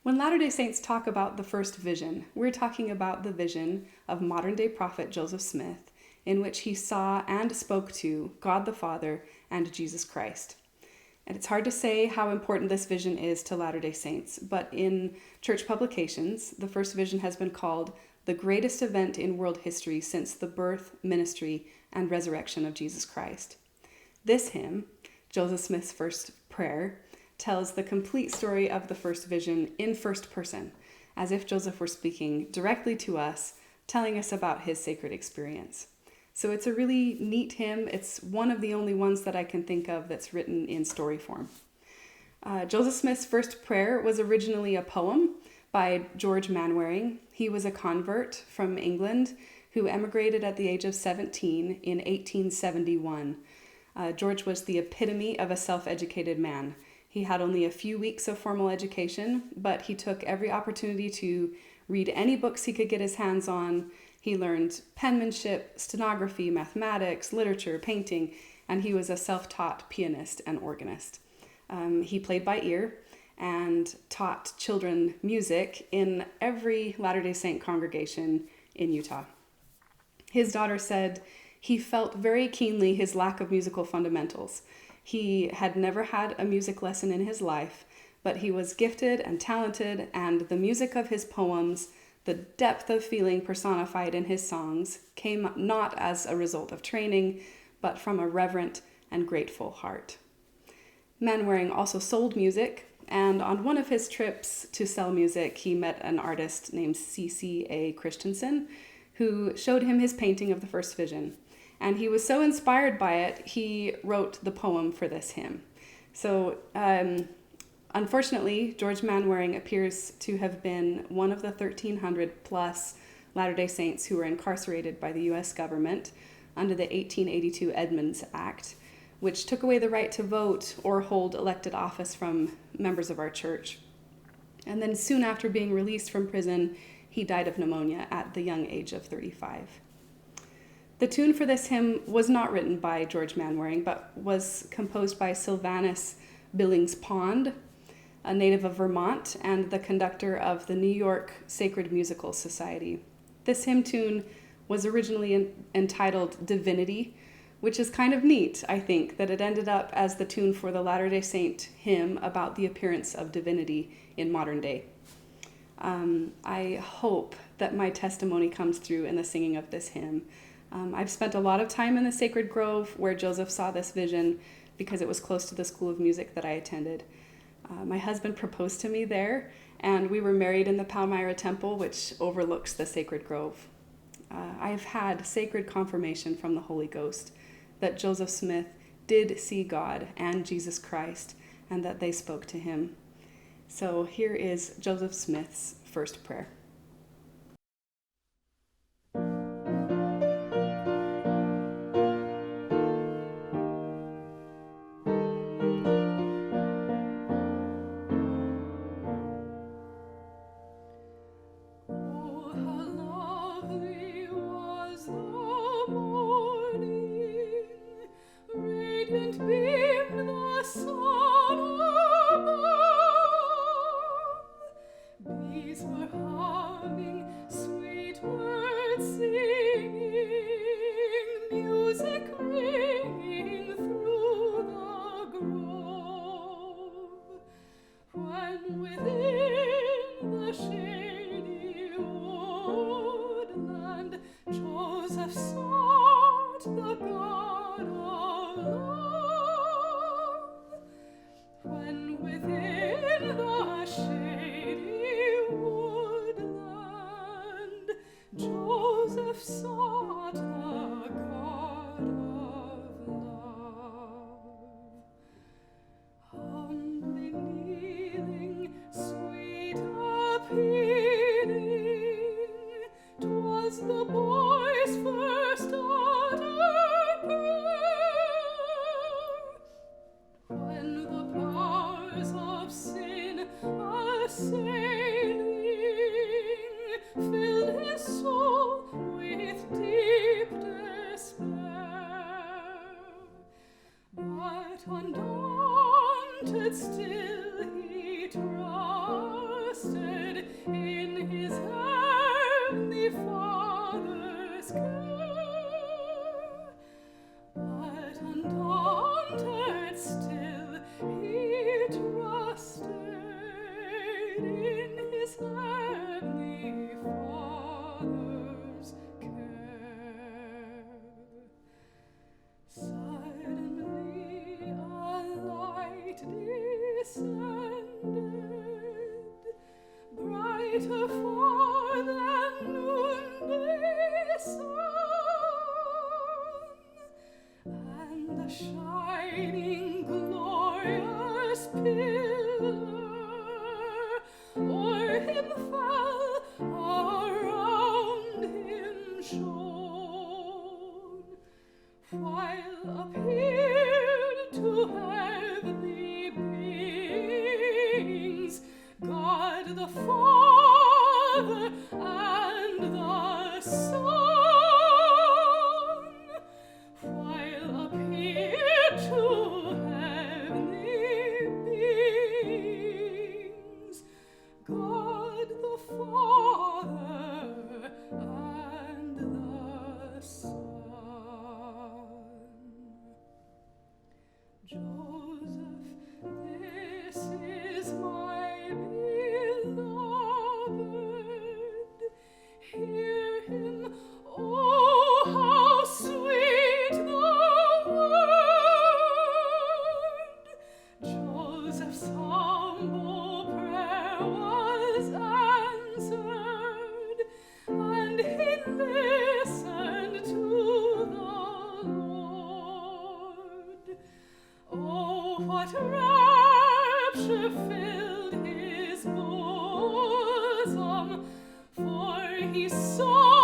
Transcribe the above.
When Latter-day Saints talk about the first vision, we're talking about the vision of modern-day prophet Joseph Smith, in which he saw and spoke to God the Father and Jesus Christ. And it's hard to say how important this vision is to Latter-day Saints, but in church publications, the first vision has been called the greatest event in world history since the birth, ministry, and resurrection of Jesus Christ. This hymn, Joseph Smith's First Prayer, tells the complete story of the first vision in first person, as if Joseph were speaking directly to us, telling us about his sacred experience. So it's a really neat hymn. It's one of the only ones that I can think of that's written in story form. Joseph Smith's First Prayer was originally a poem by George Manwaring. He was a convert from England who emigrated at the age of 17 in 1871. George was the epitome of a self-educated man. He had only a few weeks of formal education, but he took every opportunity to read any books he could get his hands on. He learned penmanship, stenography, mathematics, literature, painting, and he was a self-taught pianist and organist. He played by ear and taught children music in every Latter-day Saint congregation in Utah. His daughter said he felt very keenly his lack of musical fundamentals. He had never had a music lesson in his life, but he was gifted and talented, and the music of his poems, the depth of feeling personified in his songs, came not as a result of training, but from a reverent and grateful heart. Manwaring also sold music, and on one of his trips to sell music, he met an artist named C.C.A. Christensen, who showed him his painting of the first vision. And he was so inspired by it, he wrote the poem for this hymn. So, unfortunately, George Manwaring appears to have been one of the 1,300 plus Latter-day Saints who were incarcerated by the U.S. government under the 1882 Edmunds Act, which took away the right to vote or hold elected office from members of our church. And then soon after being released from prison, he died of pneumonia at the young age of 35. The tune for this hymn was not written by George Manwaring, but was composed by Sylvanus Billings Pond, a native of Vermont and the conductor of the New York Sacred Musical Society. This hymn tune was originally entitled Divinity, which is kind of neat, I think, that it ended up as the tune for the Latter-day Saint hymn about the appearance of divinity in modern day. I hope that my testimony comes through in the singing of this hymn. I've spent a lot of time in the Sacred Grove where Joseph saw this vision because it was close to the school of music that I attended. My husband proposed to me there, and we were married in the Palmyra Temple, which overlooks the Sacred Grove. I've had sacred confirmation from the Holy Ghost that Joseph Smith did see God and Jesus Christ, and that they spoke to him. So here is Joseph Smith's first prayer. Undaunted still he trusted trusted in his heavenly Father's care. But undaunted still, he trusted in his heavenly Father's care. Suddenly a light descended, brighter far than noonday sun, and the shining glorious pillar o'er him fell, around him shone, while appeared to heavenly beings God the Father and the Son, while appeared to heavenly beings God the Father and the Son. Joseph, this is my beloved. Hear him, oh, how sweet the word! Joseph's humble prayer was answered, and he listened to the Lord. Oh, what rapture filled his bosom, for he saw